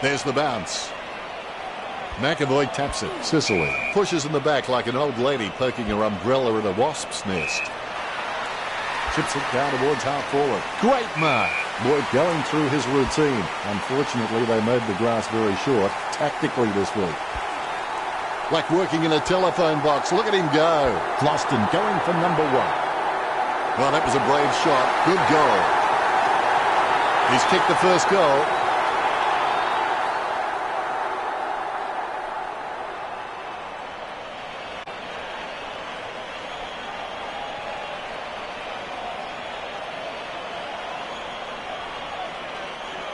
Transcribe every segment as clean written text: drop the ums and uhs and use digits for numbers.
There's the bounce. McAvoy taps it. Sicily pushes in the back like an old lady poking her umbrella at a wasp's nest. Chips it down towards half forward. Great mark. Boyd going through his routine. Unfortunately, they made the grass very short tactically this week. Like working in a telephone box. Look at him go. Gloston going for number 1. Well, that was a brave shot. Good goal. He's kicked the first goal.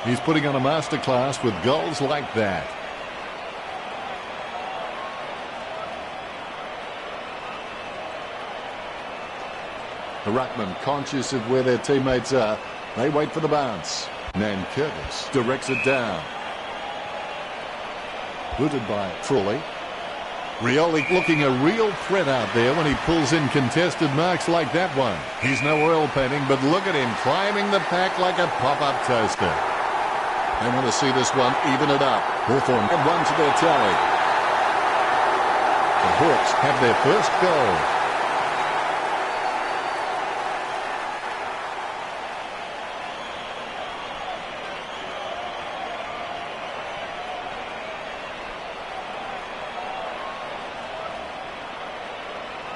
He's putting on a masterclass with goals like that. The ruckman, conscious of where their teammates are, they wait for the bounce. Curtis directs it down. Booted by Frawley. Rioli looking a real threat out there when he pulls in contested marks like that one. He's no oil painting, but look at him climbing the pack like a pop-up toaster. They want to see this one even it up. Hawthorn add 1 to their tally. The Hawks have their first goal.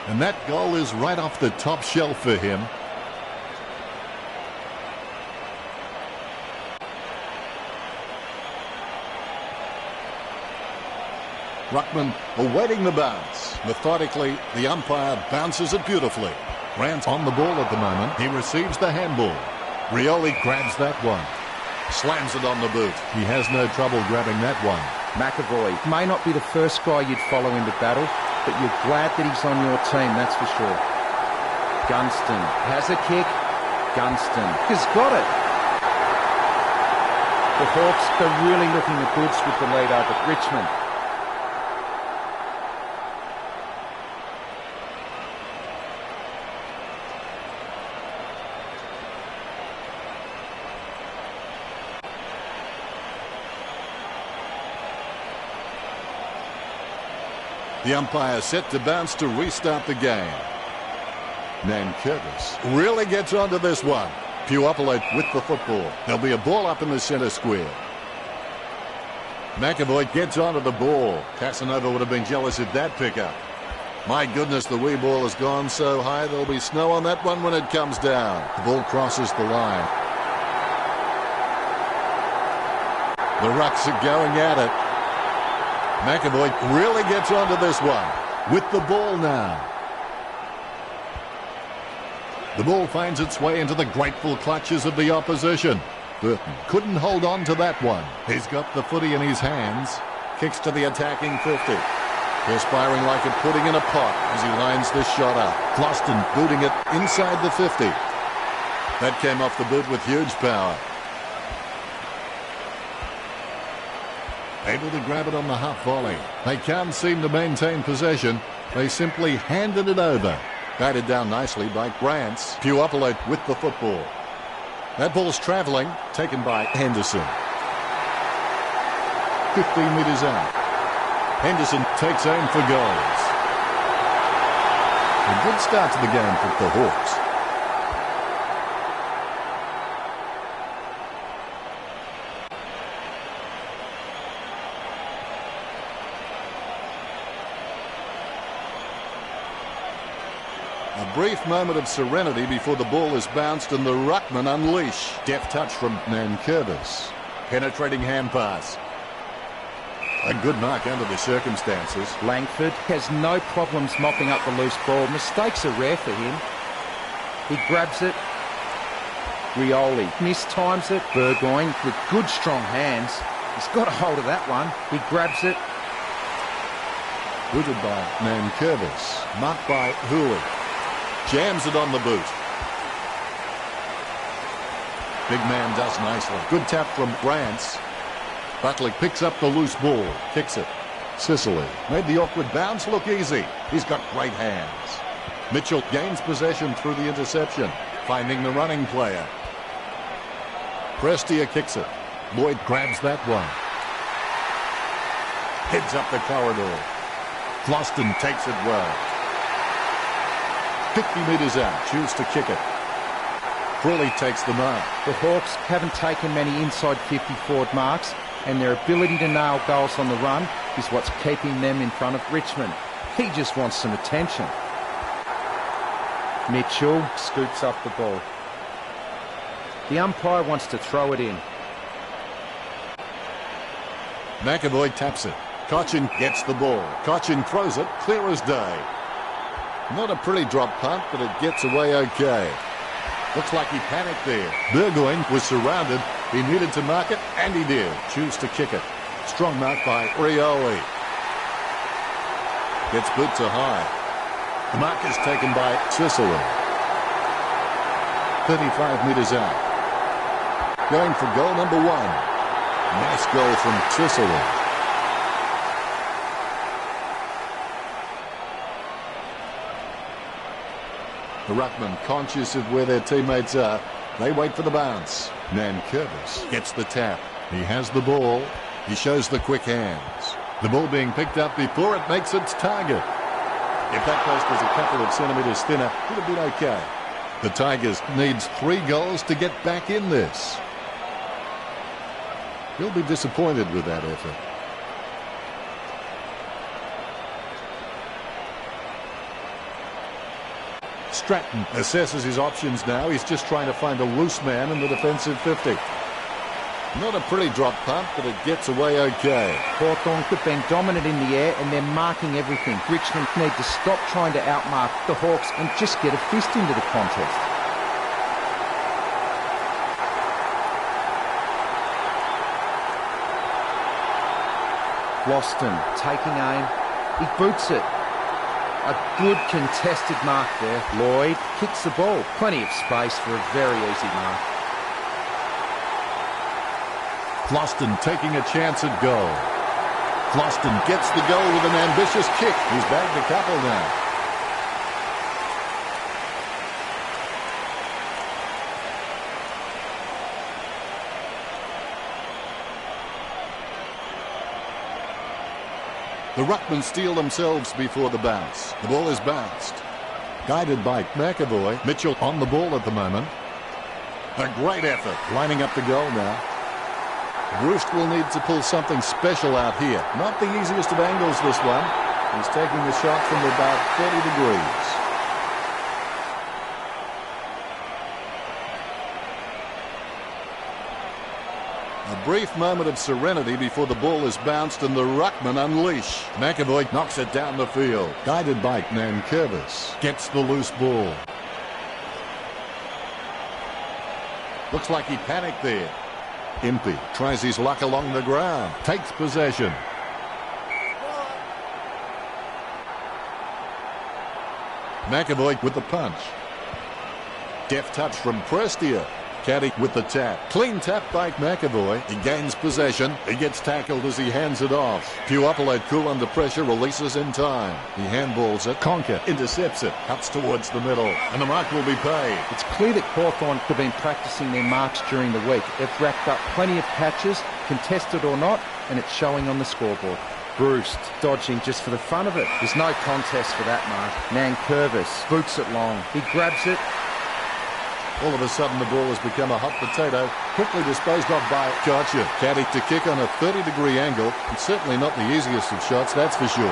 And that goal is right off the top shelf for him. Ruckman awaiting the bounce. Methodically, the umpire bounces it beautifully. Grant on the ball at the moment. He receives the handball. Rioli grabs that one. Slams it on the boot. He has no trouble grabbing that one. McAvoy may not be the first guy you'd follow into battle, but you're glad that he's on your team, that's for sure. Gunston has a kick. Gunston has got it. The Hawks are really looking the goods with the lead over Richmond. The umpire set to bounce to restart the game. Curtis really gets onto this one. Puopolo with the football. There'll be a ball up in the centre square. McAvoy gets onto the ball. Casanova would have been jealous of that pickup. My goodness, the wee ball has gone so high there'll be snow on that one when it comes down. The ball crosses the line. The Rucks are going at it. McAvoy really gets onto this one with the ball now. The ball finds its way into the grateful clutches of the opposition. Burton couldn't hold on to that one. He's got the footy in his hands. Kicks to the attacking 50. Perspiring like a pudding in a pot as he lines this shot up. Gloston booting it inside the 50. That came off the boot with huge power. Able to grab it on the half volley. They can't seem to maintain possession. They simply handed it over. Batted down nicely by Grants. Puopolo with the football. That ball's travelling. Taken by Henderson. 15 metres out. Henderson takes aim for goals. A good start to the game for the Hawks. A brief moment of serenity before the ball is bounced and the ruckman unleash. Deft touch from Curtis. Penetrating hand pass. A good mark under the circumstances. Langford has no problems mopping up the loose ball. Mistakes are rare for him. He grabs it. Rioli mistimes it. Burgoyne with good strong hands. He's got a hold of that one. He grabs it. Booted by Curtis. Marked by Hooley. Jams it on the boot. Big man does nicely. Good tap from Grants. Butley picks up the loose ball. Kicks it. Sicily made the awkward bounce look easy. He's got great hands. Mitchell gains possession through the interception. Finding the running player. Prestia kicks it. Boyd grabs that one. Heads up the corridor. Floston takes it well. 50 metres out, choose to kick it. Crawley takes the mark. The Hawks haven't taken many inside 50 forward marks, and their ability to nail goals on the run is what's keeping them in front of Richmond. He just wants some attention. Mitchell scoops up the ball. The umpire wants to throw it in. McAvoy taps it. Cochin gets the ball. Cochin throws it, clear as day. Not a pretty drop punt, but it gets away okay. Looks like he panicked there. Burgoyne was surrounded. He needed to mark it, and he did. Choose to kick it. Strong mark by Rioli. Gets boot to high. The mark is taken by Sicily. 35 metres out. Going for goal number 1. Nice goal from Sicily. The ruckman, conscious of where their teammates are, they wait for the bounce. Nankervis gets the tap. He has the ball. He shows the quick hands. The ball being picked up before it makes its target. If that post was a couple of centimetres thinner, it would have been okay. The Tigers needs 3 goals to get back in this. He'll be disappointed with that effort. Stratton assesses his options now. He's just trying to find a loose man in the defensive 50. Not a pretty drop punt, but it gets away okay. Hawthorn have been dominant in the air and they're marking everything. Richmond need to stop trying to outmark the Hawks and just get a fist into the contest. Floston taking aim. He boots it. A good contested mark there. Lloyd kicks the ball. Plenty of space for a very easy mark. Floston taking a chance at goal. Floston gets the goal with an ambitious kick. He's bagged a couple now. The ruckmen steal themselves before the bounce. The ball is bounced. Guided by McAvoy. Mitchell on the ball at the moment. A great effort. Lining up the goal now. Roost will need to pull something special out here. Not the easiest of angles, this one. He's taking the shot from about 30 degrees. A brief moment of serenity before the ball is bounced and the ruckman unleash. McAvoy knocks it down the field. Guided by Nankervis. Gets the loose ball. Looks like he panicked there. Impey tries his luck along the ground. Takes possession. McAvoy with the punch. Deft touch from Prestia. Caddy with the tap. Clean tap by McAvoy. He gains possession. He gets tackled as he hands it off. Puopolo under pressure, releases in time. He handballs it. Conker intercepts it. Cuts towards the middle. And the mark will be paid. It's clear that Hawthorn have been practicing their marks during the week. They've racked up plenty of catches, contested or not, and it's showing on the scoreboard. Bruce dodging just for the fun of it. There's no contest for that mark. Nankervis boots it long. He grabs it. All of a sudden, the ball has become a hot potato, quickly disposed of by Cochin. Caddy to kick on a 30-degree angle, and certainly not the easiest of shots, that's for sure.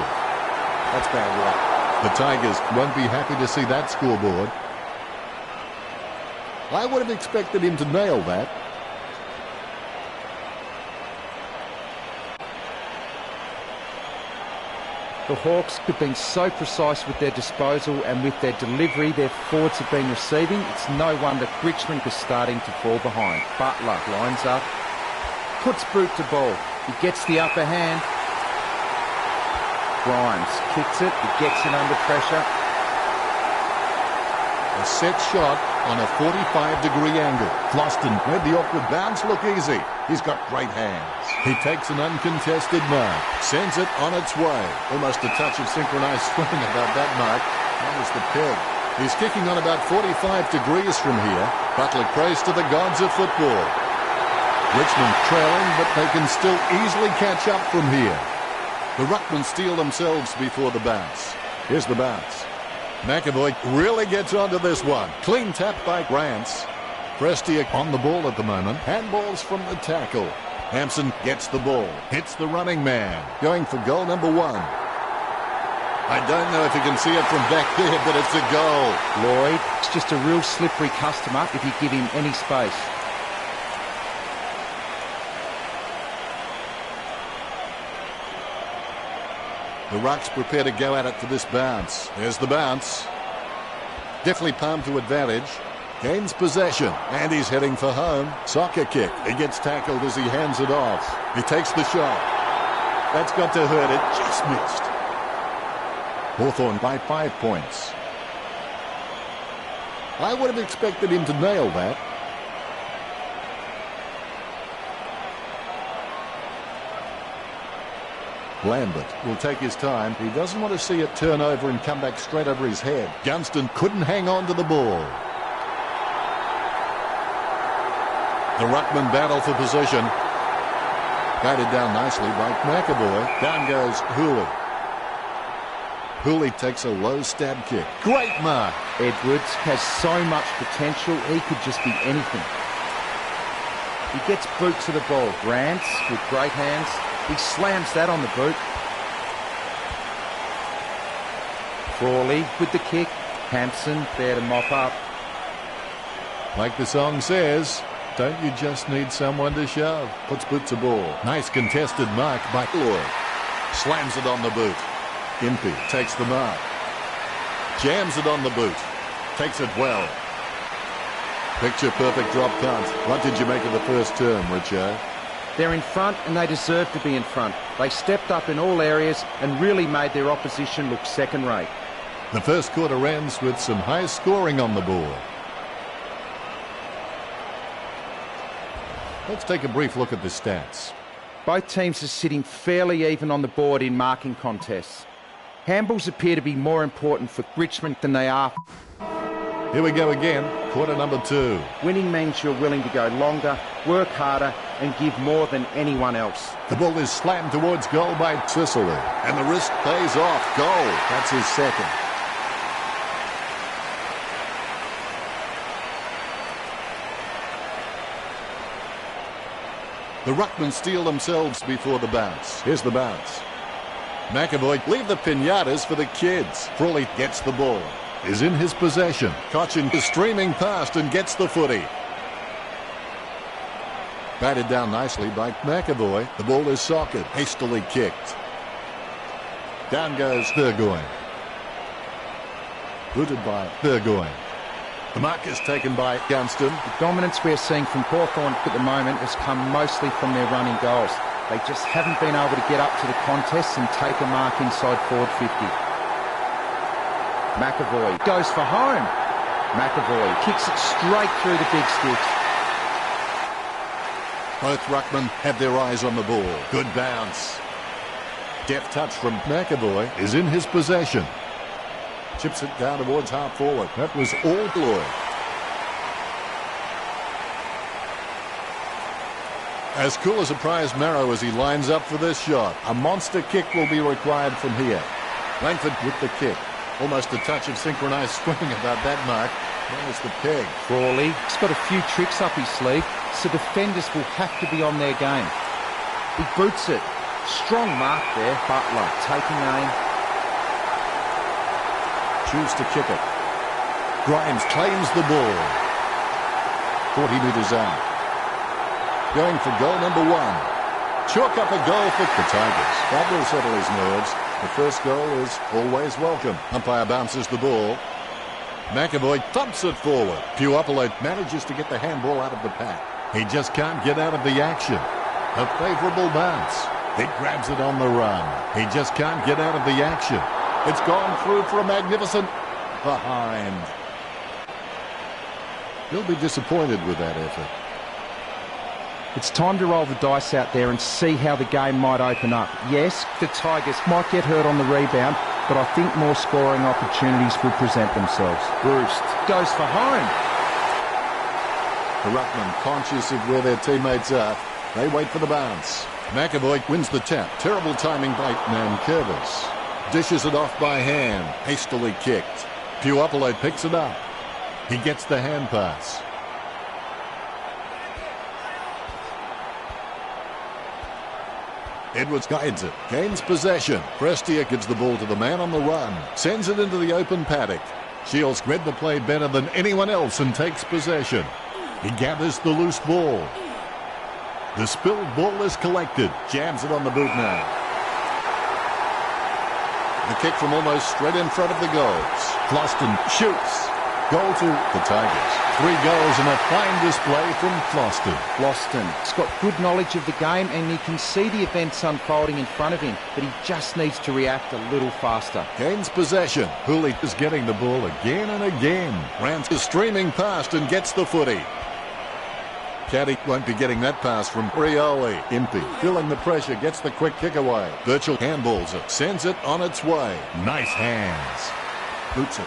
That's bad luck. The Tigers won't be happy to see that scoreboard. I would have expected him to nail that. The Hawks have been so precise with their disposal and with their delivery their forwards have been receiving. It's no wonder Richmond is starting to fall behind. Butler lines up, puts boot to ball. He gets the upper hand. Grimes kicks it. He gets it under pressure. A set shot on a 45-degree angle. Floston made the awkward bounce look easy. He's got great hands. He takes an uncontested mark, sends it on its way. Almost a touch of synchronized swimming about that mark. That was the peg. He's kicking on about 45 degrees from here. Butler prays to the gods of football. Richmond trailing, but they can still easily catch up from here. The ruckmen steal themselves before the bounce. Here's the bounce. McAvoy really gets onto this one. Clean tap by Grants. Prestia on the ball at the moment. Handballs from the tackle. Hampson gets the ball. Hits the running man. Going for goal number 1. I don't know if you can see it from back there, but it's a goal. Lloyd, it's just a real slippery customer if you give him any space. The Rucks prepare to go at it for this bounce. There's the bounce. Definitely palmed to advantage. Gains possession. And he's heading for home. Soccer kick. He gets tackled as he hands it off. He takes the shot. That's got to hurt. It just missed. Hawthorn by 5 points. I would have expected him to nail that. Lambert will take his time. He doesn't want to see it turn over and come back straight over his head. Gunston couldn't hang on to the ball. The ruckman battle for possession. Guided down nicely by McAvoy. Down goes Hooley. Hooley takes a low stab kick. Great mark. Edwards has so much potential, he could just be anything. He gets boot to the ball. Grants with great hands. He slams that on the boot. Frawley with the kick. Hampson there to mop up. Like the song says, don't you just need someone to shove? Puts boot to ball. Nice contested mark by Lloyd. Slams it on the boot. Impey takes the mark. Jams it on the boot. Takes it well. Picture perfect drop punt. What did you make of the first term, Richo? They're in front and they deserve to be in front. They stepped up in all areas and really made their opposition look second-rate. The first quarter ends with some high scoring on the board. Let's take a brief look at the stats. Both teams are sitting fairly even on the board in marking contests. Handballs appear to be more important for Richmond than they are. Here we go again, quarter number 2. Winning means you're willing to go longer, work harder and give more than anyone else. The ball is slammed towards goal by Sicily. And the wrist pays off. Goal. That's his second. The ruckmen steal themselves before the bounce. Here's the bounce. McAvoy leave the pinatas for the kids. Frawley gets the ball. Is in his possession. Cochin is streaming past and gets the footy. Batted down nicely by McAvoy. The ball is socket. Hastily kicked. Down goes Burgoyne. Booted by Burgoyne. The mark is taken by Gunston. The dominance we're seeing from Hawthorn at the moment has come mostly from their running goals. They just haven't been able to get up to the contest and take a mark inside forward 50. McAvoy goes for home. McAvoy kicks it straight through the big sticks. Both ruckmen have their eyes on the ball. Good bounce. Deft touch from McAvoy is in his possession. Chips it down towards half forward. That was all Lloyd. As cool as a prize marrow as he lines up for this shot. A monster kick will be required from here. Langford with the kick. Almost a touch of synchronised swing about that mark. That was the peg. Frawley has got a few tricks up his sleeve, so defenders will have to be on their game. He boots it. Strong mark there. Butler taking aim. Choose to kick it. Grimes claims the ball. 40 metres out. Going for goal number 1. Chalk up a goal for the Tigers. That will settle his nerves. The first goal is always welcome. Umpire bounces the ball. McAvoy thumps it forward. Puopolo manages to get the handball out of the pack. He just can't get out of the action. A favourable bounce. He grabs it on the run. He just can't get out of the action. It's gone through for a magnificent behind. He'll be disappointed with that effort. It's time to roll the dice out there and see how the game might open up. Yes, the Tigers might get hurt on the rebound, but I think more scoring opportunities will present themselves. Bruce goes for home. The ruckmen, conscious of where their teammates are, they wait for the bounce. McAvoy wins the tap. Terrible timing by Nankervis. Dishes it off by hand. Hastily kicked. Puopolo picks it up. He gets the hand pass. Edwards guides it. Gains possession. Prestia gives the ball to the man on the run. Sends it into the open paddock. Shields read the play better than anyone else and takes possession. He gathers the loose ball. The spilled ball is collected. Jams it on the boot now. The kick from almost straight in front of the goals. Floston shoots. Goal to the Tigers. 3 goals and a fine display from Floston. Floston's got good knowledge of the game and he can see the events unfolding in front of him, but he just needs to react a little faster. Gains possession. Hooley is getting the ball again and again. Rance is streaming past and gets the footy. Caddy won't be getting that pass from Rioli. Impey, feeling the pressure, gets the quick kick away. Birchall handballs it, sends it on its way. Nice hands. Boots it.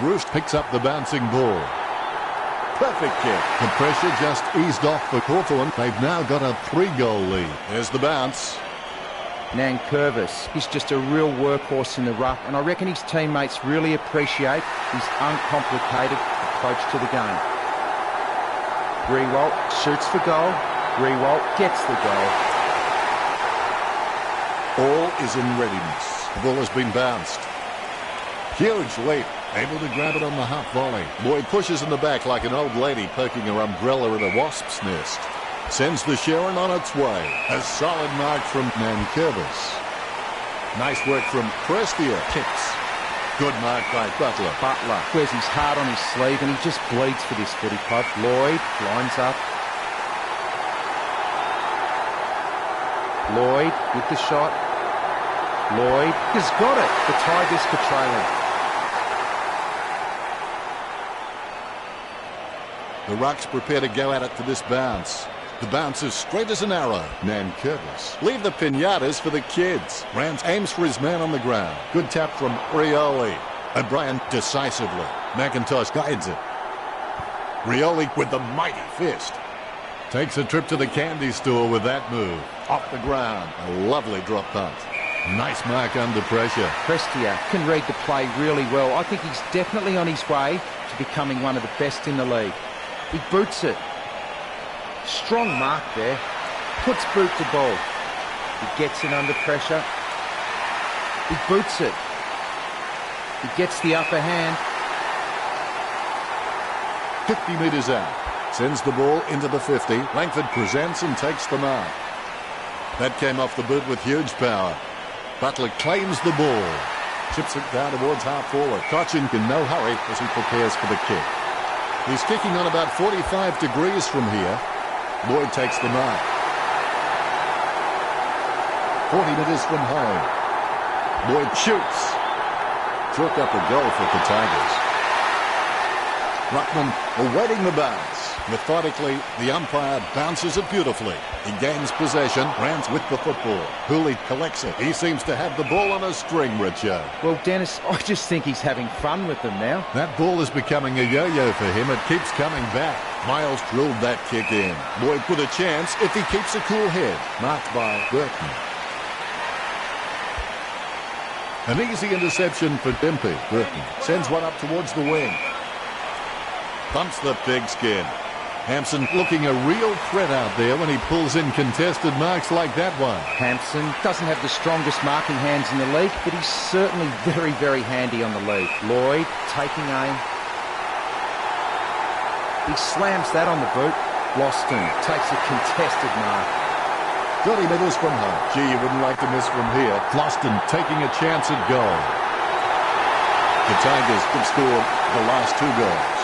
Roost picks up the bouncing ball. Perfect kick. The pressure just eased off for Hawthorn. They've now got a 3-goal lead. There's the bounce. Nankervis, he's just a real workhorse in the ruck, and I reckon his teammates really appreciate his uncomplicated approach to the game. Rewalt shoots for goal. Rewalt gets the goal. All is in readiness. The ball has been bounced. Huge leap. Able to grab it on the half volley. Boyd pushes in the back like an old lady poking her umbrella at a wasp's nest. Sends the Sharon on its way. A solid mark from Nankervis. Nice work from Prestia. Kicks. Good mark by Butler. Butler wears his heart on his sleeve and he just bleeds for this footy club. Lloyd lines up. Lloyd with the shot. Lloyd has got it. The Tigers are trailing. The Rucks prepare to go at it for this bounce. The bounce is straight as an arrow. Nankervis. Leave the pinatas for the kids. Rance aims for his man on the ground. Good tap from Rioli. O'Brien decisively. McIntosh guides it. Rioli with the mighty fist. Takes a trip to the candy store with that move. Off the ground. A lovely drop punt. Nice mark under pressure. Prestia can read the play really well. I think he's definitely on his way to becoming one of the best in the league. He boots it. Strong mark there. Puts boot to ball. He gets it under pressure. He boots it. He gets the upper hand. 50 metres out. Sends the ball into the 50. Langford presents and takes the mark. That came off the boot with huge power. Butler claims the ball. Chips it down towards half forward. Cochin in no hurry as he prepares for the kick. He's kicking on about 45 degrees from here. Lloyd takes the mark. 40 metres from home. Lloyd shoots. Chalk up a goal for the Tigers. Ruckman awaiting the bounce. Methodically, the umpire bounces it beautifully. He gains possession, runs with the football. Hooley collects it. He seems to have the ball on a string, Richo. Well, Dennis, I just think he's having fun with them now. That ball is becoming a yo-yo for him. It keeps coming back. Miles drilled that kick in. Boyd with a chance if he keeps a cool head. Marked by Burton. An easy interception for Impey. Burton sends one up towards the wing. Bumps the pigskin. Hampson looking a real threat out there when he pulls in contested marks like that one. Hampson doesn't have the strongest marking hands in the league, but he's certainly very, very handy on the lead. Lloyd taking aim. He slams that on the boot. Loston takes a contested mark. 30 metres from home. Gee, you wouldn't like to miss from here. Floston taking a chance at goal. The Tigers have scored the last 2 goals.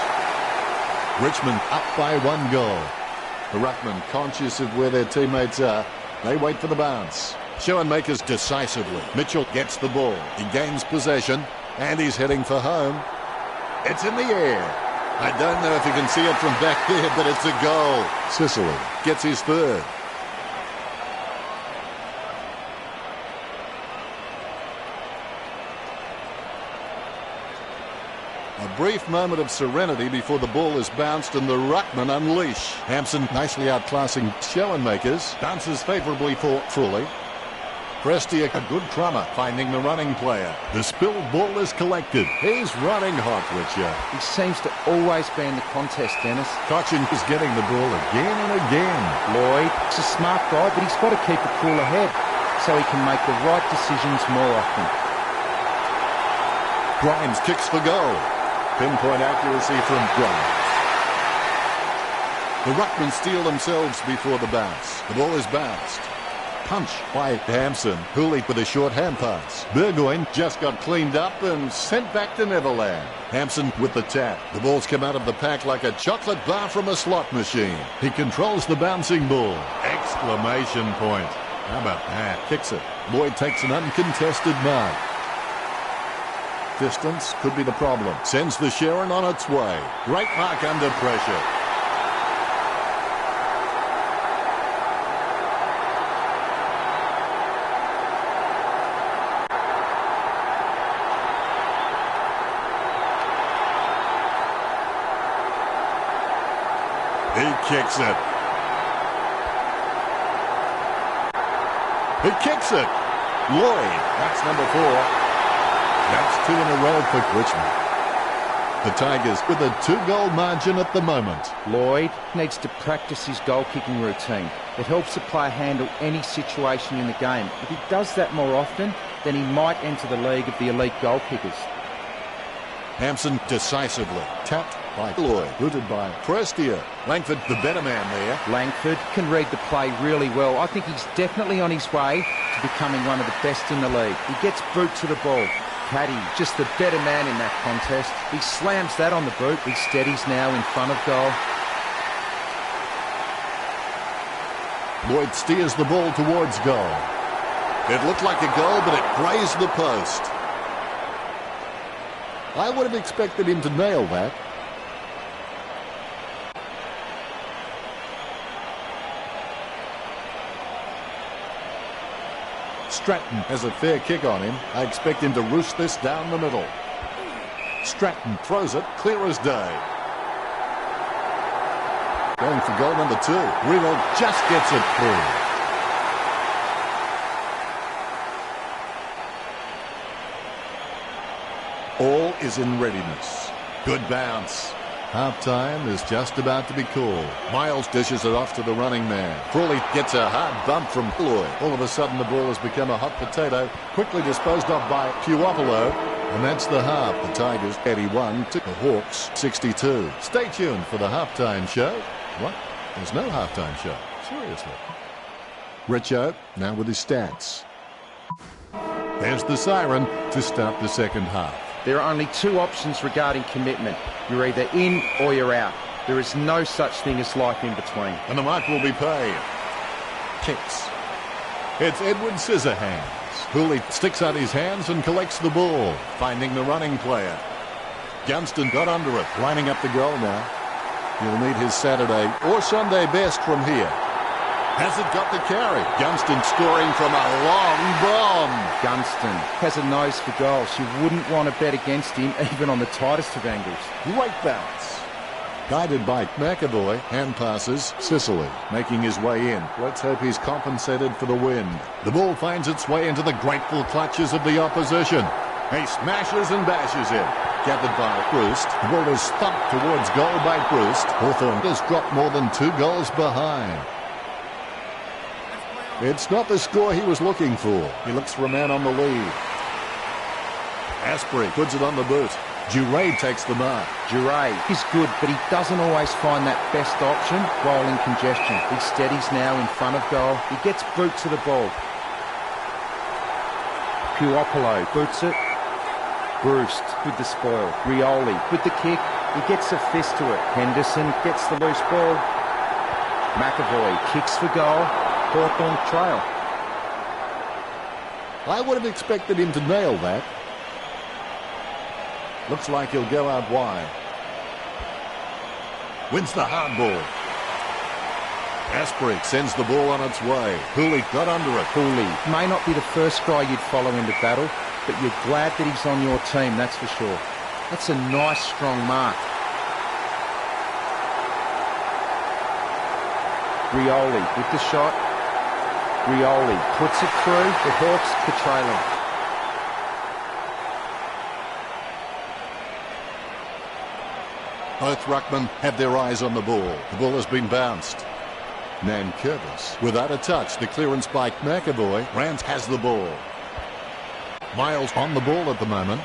Richmond up by 1 goal. The Ruckman conscious of where their teammates are. They wait for the bounce. Schoenmakers decisively. Mitchell gets the ball. He gains possession and he's heading for home. It's in the air. I don't know if you can see it from back there, but it's a goal. Sicily gets his 3rd. A brief moment of serenity before the ball is bounced and the ruckman unleash. Hampson nicely outclassing Schoenmakers. Bounces favourably for Frawley. Prestia, a good crummer, finding the running player. The spilled ball is collected. He's running hot, Richard. He seems to always be in the contest, Dennis. Cochin is getting the ball again and again. Lloyd is a smart guy, but he's got to keep a cooler head so he can make the right decisions more often. Grimes kicks for goal. Pinpoint accuracy from Grimes. The ruckmen steal themselves before the bounce. The ball is bounced. Punch by Hampson. Hooley with a short hand pass. Burgoyne just got cleaned up and sent back to Neverland. Hampson with the tap. The ball's come out of the pack like a chocolate bar from a slot machine. He controls the bouncing ball. Exclamation point. How about that? Kicks it. Lloyd takes an uncontested mark. Distance could be the problem. Sends the Sharon on its way. Great mark under pressure. He kicks it. He kicks it. Lloyd, that's number 4. That's 2 in a row for Richmond. The Tigers with a 2-goal margin at the moment. Lloyd needs to practice his goal-kicking routine. It helps the player handle any situation in the game. If he does that more often, then he might enter the league of the elite goal kickers. Hampson decisively tapped by Lloyd, booted by Prestia. Langford, the better man there. Langford can read the play really well. I think he's definitely on his way to becoming one of the best in the league. He gets boot to the ball. Paddy, just the better man in that contest. He slams that on the boot. He steadies now in front of goal. Lloyd steers the ball towards goal. It looked like a goal, but it grazed the post. I would have expected him to nail that. Stratton has a fair kick on him. I expect him to roost this down the middle. Stratton throws it clear as day. Going for goal number 2. Rio just gets it through. All is in readiness. Good bounce. Half-time is just about to be called. Miles dishes it off to the running man. Frawley gets a hard bump from Lloyd. All of a sudden the ball has become a hot potato, quickly disposed of by Puopolo. And that's the half. The Tigers 81 to the Hawks 62. Stay tuned for the halftime show. What? There's no halftime show. Seriously. Richo now with his stats. There's the siren to start the second half. There are only 2 options regarding commitment. You're either in or you're out. There is no such thing as life in between. And the mark will be paid. Kicks. It's Edward Scissorhands. Hooley sticks out his hands and collects the ball, finding the running player. Gunston got under it, lining up the goal now. He'll need his Saturday or Sunday best from here. Has it got the carry? Gunston scoring from a long bomb. Gunston has a nose for goals. You wouldn't want to bet against him, even on the tightest of angles. Great bounce. Guided by McAvoy, hand passes Sicily, making his way in. Let's hope he's compensated for the wind. The ball finds its way into the grateful clutches of the opposition. He smashes and bashes it. Gathered by Brust. The ball is thumped towards goal by Brust. Hawthorn has dropped more than 2 goals behind. It's not the score he was looking for. He looks for a man on the lead. Asprey puts it on the boot. Duray takes the mark. Duray is good, but he doesn't always find that best option while in congestion. He steadies now in front of goal. He gets boot to the ball. Puopolo boots it. Brust with the spoil. Rioli with the kick. He gets a fist to it. Henderson gets the loose ball. McAvoy kicks for goal. Hawthorn trail. I would have expected him to nail that. Looks like he'll go out wide. Wins the hard ball. Asprey sends the ball on its way. Hooley got under it. Hooley may not be the first guy you'd follow into battle, but you're glad that he's on your team, that's for sure. That's a nice, strong mark. Rioli with the shot. Rioli puts it through. The Hawks are trailing. Both ruckmen have their eyes on the ball. The ball has been bounced. Nankervis without a touch. The clearance by McAvoy. Rance has the ball. Miles on the ball at the moment.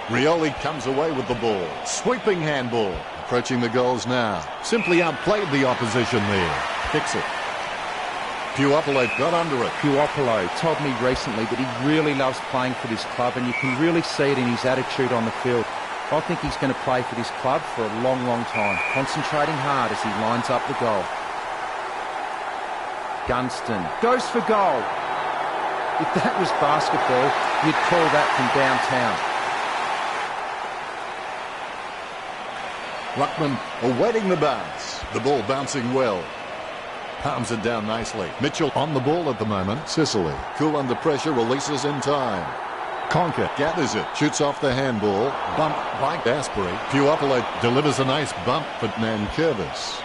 Rioli comes away with the ball. Sweeping handball. Approaching the goals now. Simply outplayed the opposition there. Kicks it. Puopolo got under it. Puopolo told me recently that he really loves playing for this club, and you can really see it in his attitude on the field. I think he's going to play for this club for a long, long time, concentrating hard as he lines up the goal. Gunston goes for goal. If that was basketball, you'd call that from downtown. Ruckman awaiting the bounce. The ball bouncing well. Palms it down nicely. Mitchell on the ball at the moment. Sicily, cool under pressure, releases in time. Conker gathers it, shoots off the handball. Bump by Asprey. Puopolo delivers a nice bump for Nankervis.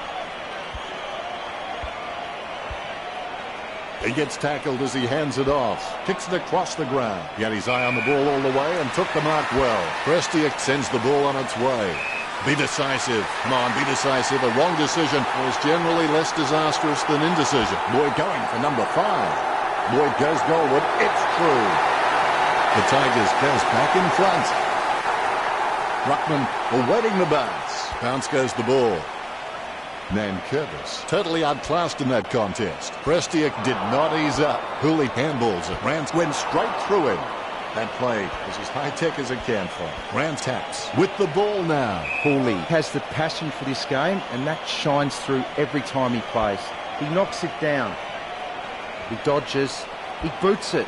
He gets tackled as he hands it off. Kicks it across the ground. He had his eye on the ball all the way and took the mark well. Prestiak sends the ball on its way. Be decisive. Come on, be decisive. A wrong decision was generally less disastrous than indecision. Boyd going for number 5. Boyd goes goalward. It's through. The Tigers goes back in front. Ruckman awaiting the bounce. Bounce goes the ball. Nankervis totally outclassed in that contest. Prestiak did not ease up. Hooley handballs it. Rance went straight through him. That play was as high-tech as it can for. Rance taps with the ball now. Hooley has the passion for this game, and that shines through every time he plays. He knocks it down. He dodges. He boots it.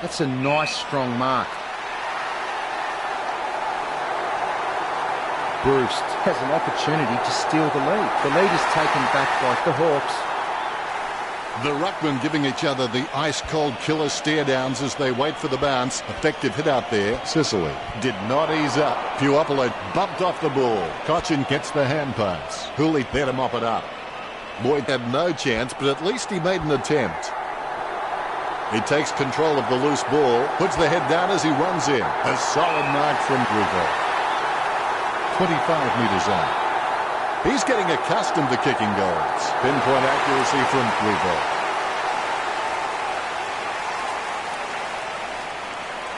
That's a nice, strong mark. Bruce has an opportunity to steal the lead. The lead is taken back by the Hawks. The ruckmen giving each other the ice-cold killer stare-downs as they wait for the bounce. Effective hit out there. Sicily did not ease up. Puopolo bumped off the ball. Cochin gets the hand pass. Hooley there to mop it up. Boyd had no chance, but at least he made an attempt. He takes control of the loose ball, puts the head down as he runs in. A solid mark from Greenville. 25 metres out. He's getting accustomed to kicking goals. Pinpoint accuracy from Greenville.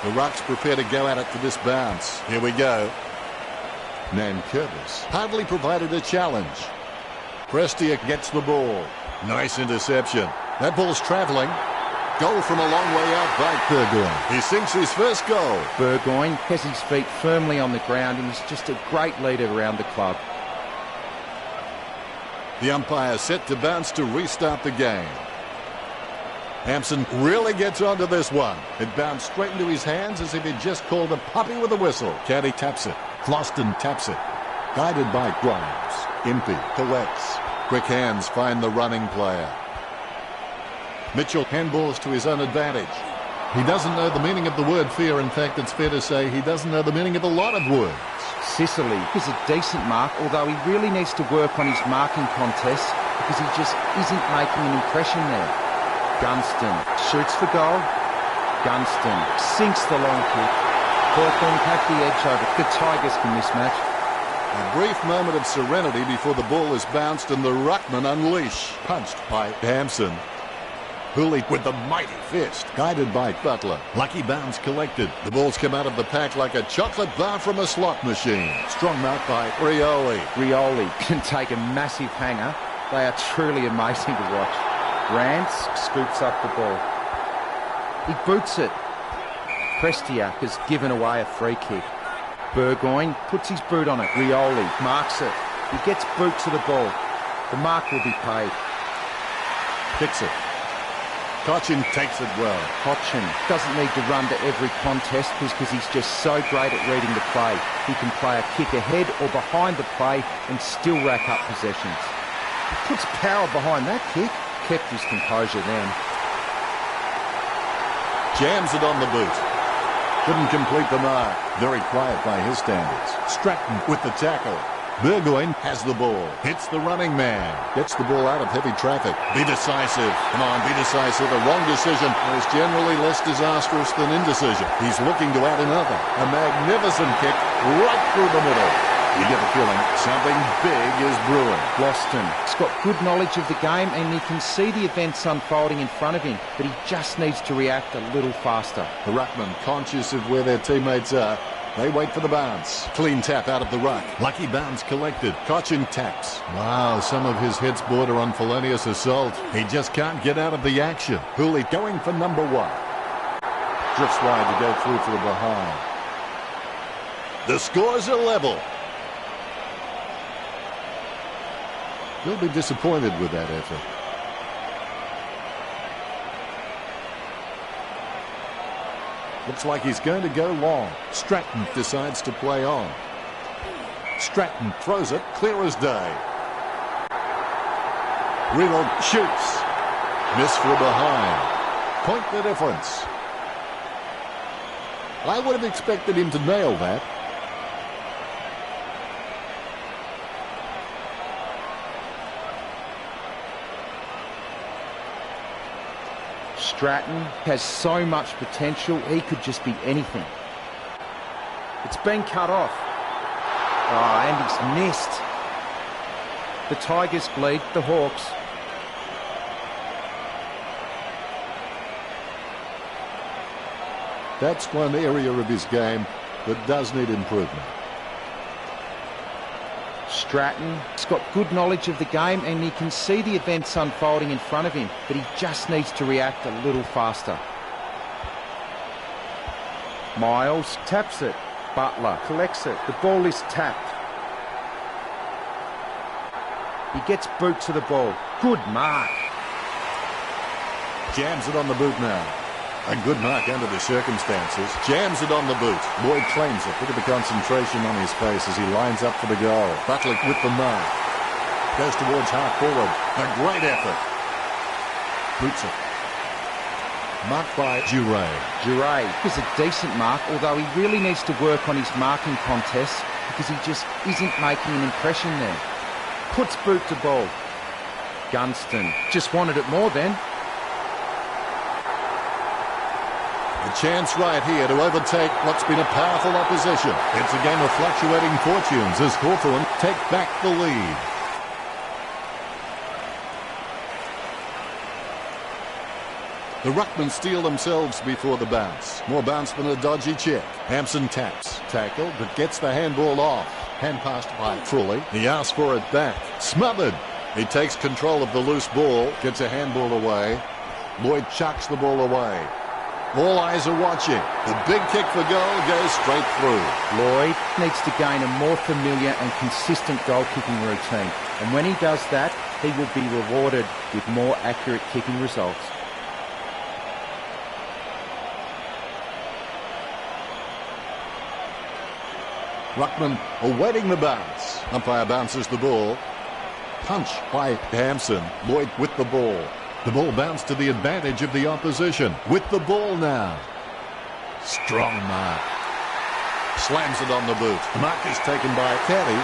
The Rucks prepare to go at it for this bounce. Here we go. Nankervis hardly provided a challenge. Prestiak gets the ball. Nice interception. That ball's travelling. Goal from a long way out by Burgoyne. He sinks his first goal. Burgoyne has his feet firmly on the ground and is just a great leader around the club. The umpire set to bounce to restart the game. Hampson really gets onto this one. It bounced straight into his hands as if he'd just called a puppy with a whistle. Caddy taps it. Floston taps it. Guided by Grimes. Impey collects. Quick hands find the running player. Mitchell handballs to his own advantage. He doesn't know the meaning of the word fear. In fact, it's fair to say he doesn't know the meaning of a lot of words. Sicily is a decent mark, although he really needs to work on his marking contests because he just isn't making an impression there. Gunston shoots for goal. Gunston sinks the long kick. Hawthorn have the edge over the Tigers in this match. A brief moment of serenity before the ball is bounced and the ruckman unleash. Punched by Hampson. Hooley with the mighty fist, guided by Butler. Lucky bounce collected. The ball's come out of the pack like a chocolate bar from a slot machine. Strong mark by Rioli. Rioli can take a massive hanger. They are truly amazing to watch. Rance scoops up the ball. He boots it. Prestiak has given away a free kick. Burgoyne puts his boot on it. Rioli marks it. He gets boot to the ball. The mark will be paid. Kicks it. Cochin takes it well. Cochin doesn't need to run to every contest because he's just so great at reading the play. He can play a kick ahead or behind the play and still rack up possessions. He puts power behind that kick. Kept his composure then. Jams it on the boot. Couldn't complete the mark. Very quiet by his standards. Stratton with the tackle. Burgoyne has the ball. Hits the running man. Gets the ball out of heavy traffic. Be decisive. Come on, be decisive. A wrong decision is generally less disastrous than indecision. He's looking to add another. A magnificent kick right through the middle. You get the feeling something big is brewing. Loston. He's got good knowledge of the game and he can see the events unfolding in front of him, but he just needs to react a little faster. The ruckman, conscious of where their teammates are, they wait for the bounce. Clean tap out of the ruck. Lucky bounce collected. Cochin taps. Wow, some of his hits border on felonious assault. He just can't get out of the action. Hooley going for number 1. Drifts wide to go through for the behind. The scores are level. He'll be disappointed with that effort. Looks like he's going to go long. Stratton decides to play on. Stratton throws it clear as day. Reynolds shoots. Miss for behind. Point the difference. I would have expected him to nail that. Stratton has so much potential, he could just be anything. It's been cut off. Oh, and he's missed. The Tigers bleed the Hawks. That's one area of his game that does need improvement. Stratton's got good knowledge of the game and he can see the events unfolding in front of him, but he just needs to react a little faster. Miles taps it. Butler collects it. The ball is tapped. He gets boot to the ball. Good mark. Jams it on the boot now. A good mark under the circumstances. Jams it on the boot. Lloyd claims it. Look at the concentration on his face as he lines up for the goal. Butler with the mark. Goes towards half forward. A great effort. Boots it. Marked by Duray. Duray is a decent mark, although he really needs to work on his marking contests because he just isn't making an impression there. Puts boot to ball. Gunston just wanted it more then. A chance right here to overtake what's been a powerful opposition. It's a game of fluctuating fortunes as Hawthorn take back the lead. The ruckmen steal themselves before the bounce. More bounce than a dodgy check. Hampson taps. Tackle, but gets the handball off. Hand passed by Frawley. He asks for it back. Smothered. He takes control of the loose ball. Gets a handball away. Lloyd chucks the ball away. All eyes are watching. The big kick for goal goes straight through. Lloyd needs to gain a more familiar and consistent goal-kicking routine. And when he does that, he will be rewarded with more accurate kicking results. Ruckman awaiting the bounce. Umpire bounces the ball. Punch by Hampson. Lloyd with the ball. The ball bounced to the advantage of the opposition. With the ball now. Strong mark. Slams it on the boot. The mark is taken by Caddy.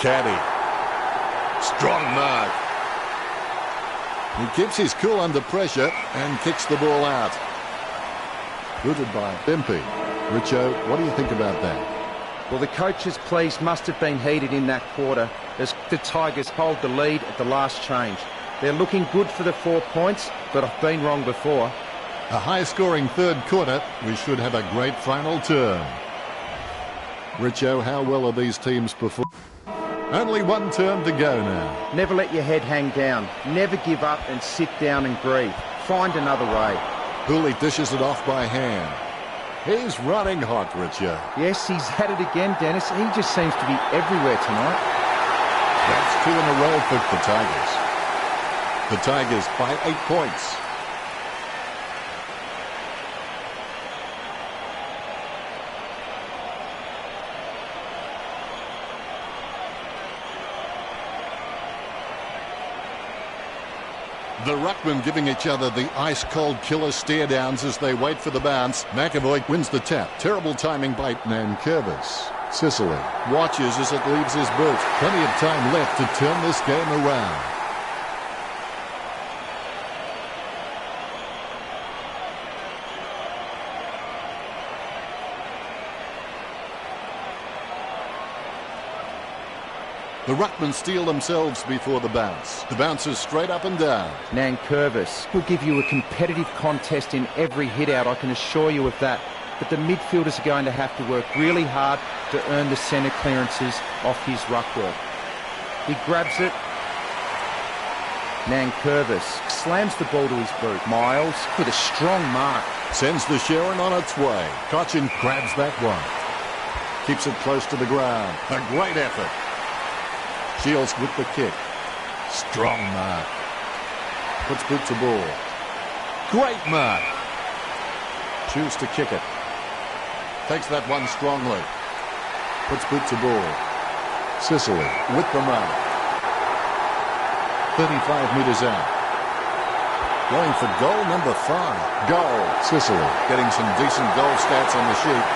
Caddy. Strong mark. He keeps his cool under pressure and kicks the ball out. Rooted by Dempey. Richo, what do you think about that? Well, the coach's pleas must have been heeded in that quarter as the Tigers hold the lead at the last change. They're looking good for the 4 points, but I've been wrong before. A high-scoring third quarter. We should have a great final term. Richo, how well are these teams performing? Only one term to go now. Never let your head hang down. Never give up and sit down and breathe. Find another way. Hooley dishes it off by hand. He's running hot, Richard. Yes, he's had it again, Dennis. He just seems to be everywhere tonight. That's 2 in a row for the Tigers. The Tigers by 8 points. The ruckmen giving each other the ice-cold killer stare-downs as they wait for the bounce. McAvoy wins the tap. Terrible timing by Nankervis. Sicily watches as it leaves his boot. Plenty of time left to turn this game around. The ruckmen steel themselves before the bounce. The bounce is straight up and down. Nankervis will give you a competitive contest in every hit-out, I can assure you of that. But the midfielders are going to have to work really hard to earn the centre clearances off his ruck work. He grabs it. Nankervis slams the ball to his boot. Miles with a strong mark. Sends the Sharon on its way. Cochin grabs that one. Keeps it close to the ground. A great effort. Shields with the kick. Strong mark. Puts boot to ball. Great mark. Choose to kick it. Takes that one strongly. Puts boot to ball. Sicily with the mark. 35 metres out. Going for goal number 5. Goal. Sicily getting some decent goal stats on the sheet.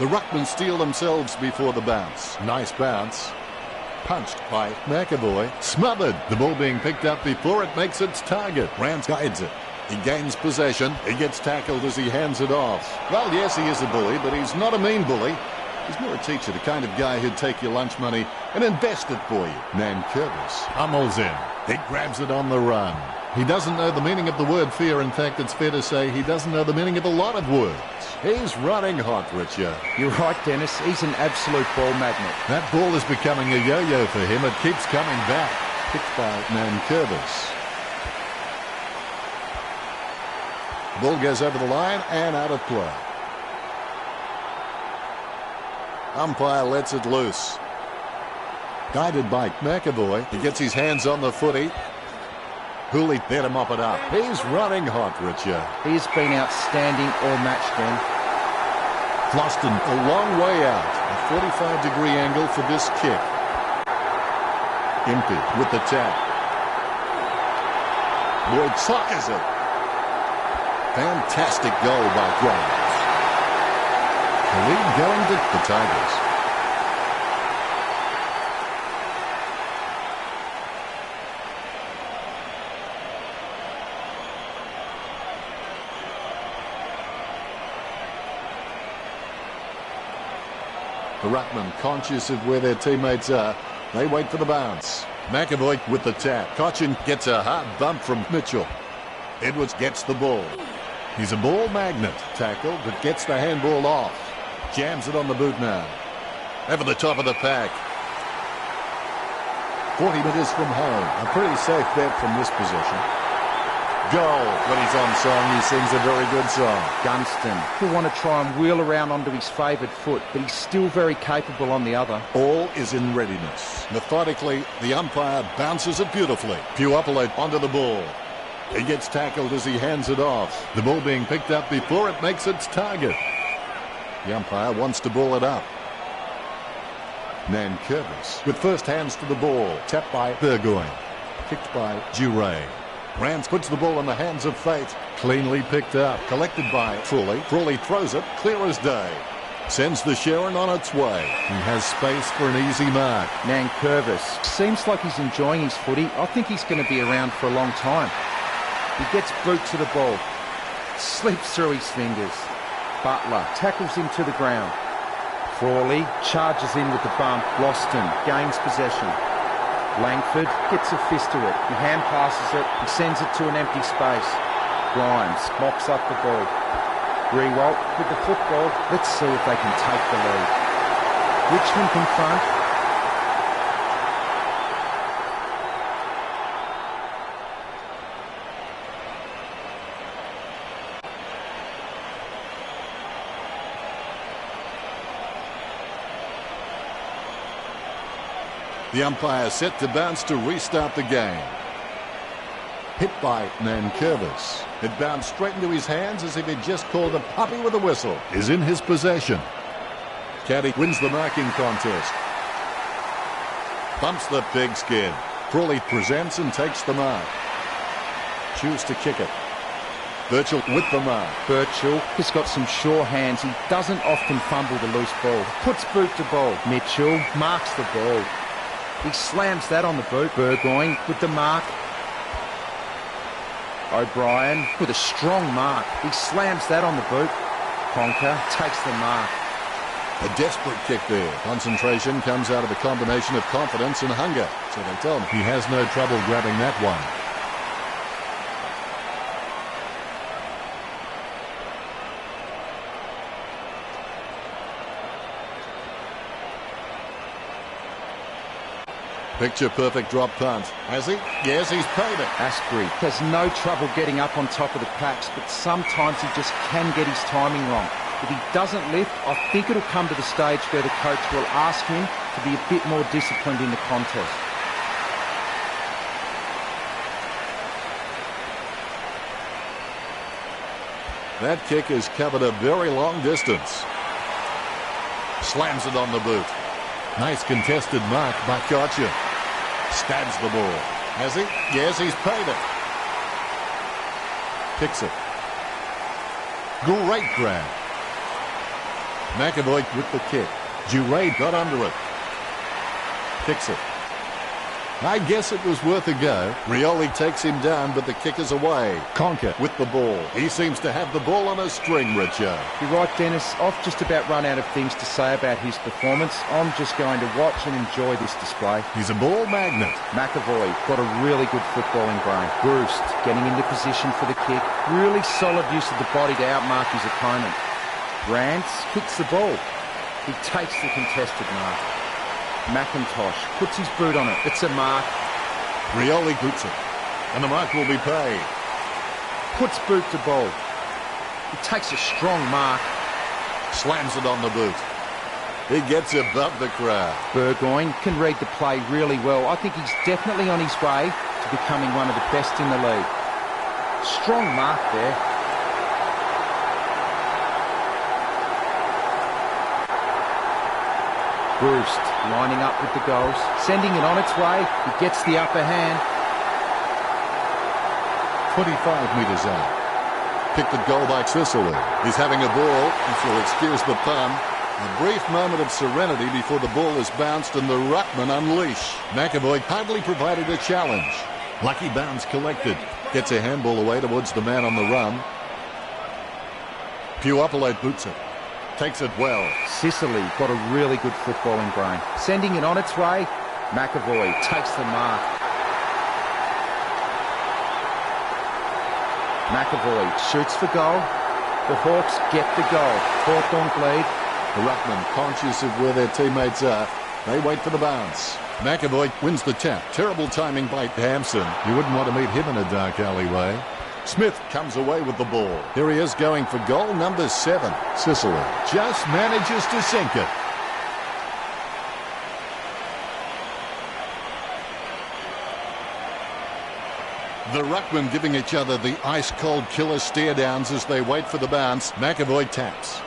The ruckmen steel themselves before the bounce. Nice bounce. Punched by McAvoy. Smothered. The ball being picked up before it makes its target. Rance guides it. He gains possession. He gets tackled as he hands it off. Well, yes, he is a bully, but he's not a mean bully. He's more a teacher, the kind of guy who'd take your lunch money and invest it for you. Nankervis hummels in. He grabs it on the run. He doesn't know the meaning of the word fear. In fact, it's fair to say he doesn't know the meaning of a lot of words. He's running hot, Richard. You're right, Dennis. He's an absolute ball magnet. That ball is becoming a yo-yo for him. It keeps coming back. Picked by Nankervis. The ball goes over the line and out of play. Umpire lets it loose. Guided by McAvoy. He gets his hands on the footy. Hooley there to mop it up. He's running hot, Richard. He's been outstanding all match, Ben. Floston a long way out. A 45-degree angle for this kick. Impey with the tap. Boyd sockers it. Fantastic goal by Grimes. The lead going to the Tigers. The ruckman conscious of where their teammates are. They wait for the bounce. McAvoy with the tap. Cochin gets a hard bump from Mitchell. Edwards gets the ball. He's a ball magnet. Tackle, but gets the handball off. Jams it on the boot now. Over the top of the pack. 40 metres from home. A pretty safe bet from this position. Goal. When he's on song, he sings a very good song. Gunston will want to try and wheel around onto his favoured foot, but he's still very capable on the other. All is in readiness. Methodically, the umpire bounces it beautifully. Puopolo onto the ball. He gets tackled as he hands it off. The ball being picked up before it makes its target. The umpire wants to ball it up. Nankervis with first hands to the ball. Tapped by Burgoyne. Kicked by Duray. Rance puts the ball in the hands of fate. Cleanly picked up. Collected by Frawley. Frawley throws it clear as day. Sends the Sharon on its way. He has space for an easy mark. Nankervis seems like he's enjoying his footy. I think he's going to be around for a long time. He gets boot to the ball. Slips through his fingers. Butler tackles him to the ground. Frawley charges in with the bump. Loston gains possession. Langford gets a fist to it. He hand passes it. He sends it to an empty space. Grimes mops up the ball. Rewalt with the football. Let's see if they can take the lead. Richmond confront. The umpire set to bounce to restart the game. Hit by Nankervis. It bounced straight into his hands as if he'd just called a puppy with a whistle. Is in his possession. Caddy wins the marking contest. Bumps the pigskin. Crawley presents and takes the mark. Choose to kick it. Birchall with the mark. Birchall has got some sure hands. He doesn't often fumble the loose ball. Puts boot to ball. Mitchell marks the ball. He slams that on the boot. Burgoyne with the mark. O'Brien with a strong mark. He slams that on the boot. Conker takes the mark. A desperate kick there. Concentration comes out of a combination of confidence and hunger. So they tell him he has no trouble grabbing that one. Picture perfect drop punt. Has he? Yes, he's paid it. Asprey has no trouble getting up on top of the packs, but sometimes he just can get his timing wrong. If he doesn't lift, I think it'll come to the stage where the coach will ask him to be a bit more disciplined in the contest. That kick has covered a very long distance. Slams it on the boot. Nice contested mark by Kocher. Stabs the ball. Has he? Yes, he's paid it. Kicks it. Great grab. McAvoy with the kick. Jurade got under it. Kicks it. I guess it was worth a go. Rioli takes him down, but the kick is away. Conker with the ball. He seems to have the ball on a string, Richard. You're right, Dennis. I've just about run out of things to say about his performance. I'm just going to watch and enjoy this display. He's a ball magnet. McAvoy got a really good footballing brain. Bruce getting into position for the kick. Really solid use of the body to outmark his opponent. Rance kicks the ball. He takes the contested mark. McIntosh puts his boot on it. It's a mark. Rioli boots it. And the mark will be paid. Puts boot to ball. He takes a strong mark. Slams it on the boot. He gets above the crowd. Burgoyne can read the play really well. I think he's definitely on his way to becoming one of the best in the league. Strong mark there. Bruce lining up with the goals, sending it on its way. He gets the upper hand. 25 metres out. Kicked at goal by Sicily. He's having a ball, if you'll excuse the pun. A brief moment of serenity before the ball is bounced and the ruckman unleash. McAvoy hardly provided a challenge. Lucky bounce collected. Gets a handball away towards the man on the run. Puopolo boots it. Takes it well. Sicily got a really good footballing brain. Sending it on its way. McAvoy takes the mark. McAvoy shoots for goal. The Hawks get the goal. Hawthorn lead. The ruckman, conscious of where their teammates are, they wait for the bounce. McAvoy wins the tap. Terrible timing by Hampson. You wouldn't want to meet him in a dark alleyway. Smith comes away with the ball. Here he is going for goal number 7. Sicily just manages to sink it. The ruckmen giving each other the ice-cold killer stare-downs as they wait for the bounce. McAvoy taps.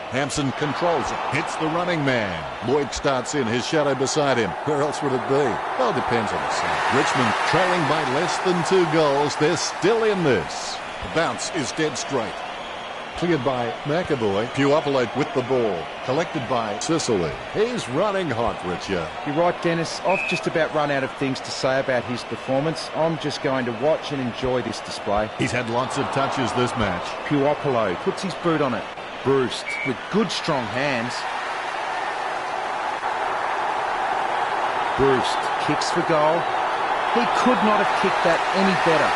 Hampson controls it. Hits the running man. Lloyd starts in, his shadow beside him. Where else would it be? Well, depends on the side. Richmond trailing by less than 2 goals. They're still in this. The bounce is dead straight. Cleared by McAvoy. Puopolo with the ball. Collected by Sicily. He's running hot, Richard. You're right, Dennis. I've just about run out of things to say about his performance. I'm just going to watch and enjoy this display. He's had lots of touches this match. Puopolo puts his boot on it. Bruce with good strong hands. Bruce kicks for goal. He could not have kicked that any better.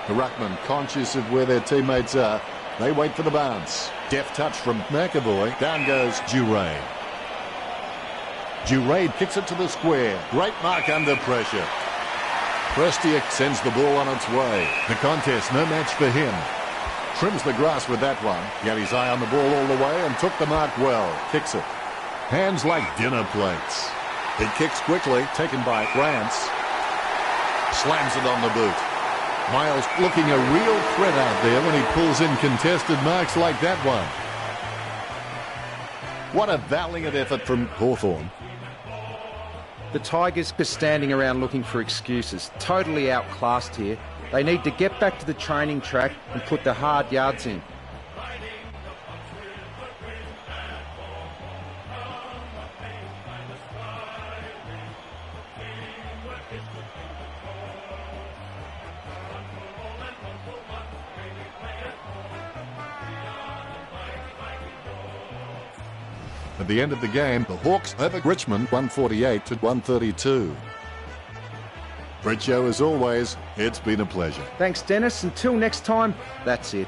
The ruckman, conscious of where their teammates are, they wait for the bounce. Deft touch from McAvoy. Down goes Jurade. Jurade kicks it to the square. Great mark under pressure. Prestiak sends the ball on its way. The contest, no match for him. Trims the grass with that one. He had his eye on the ball all the way and took the mark well. Kicks it. Hands like dinner plates. He kicks quickly, taken by Rance. Slams it on the boot. Miles looking a real threat out there when he pulls in contested marks like that one. What a valiant effort from Hawthorn. The Tigers are standing around looking for excuses. Totally outclassed here. They need to get back to the training track and put the hard yards in. At the end of the game, the Hawks over Richmond 148-132. Brett Joe, as always, it's been a pleasure. Thanks, Dennis. Until next time, that's it.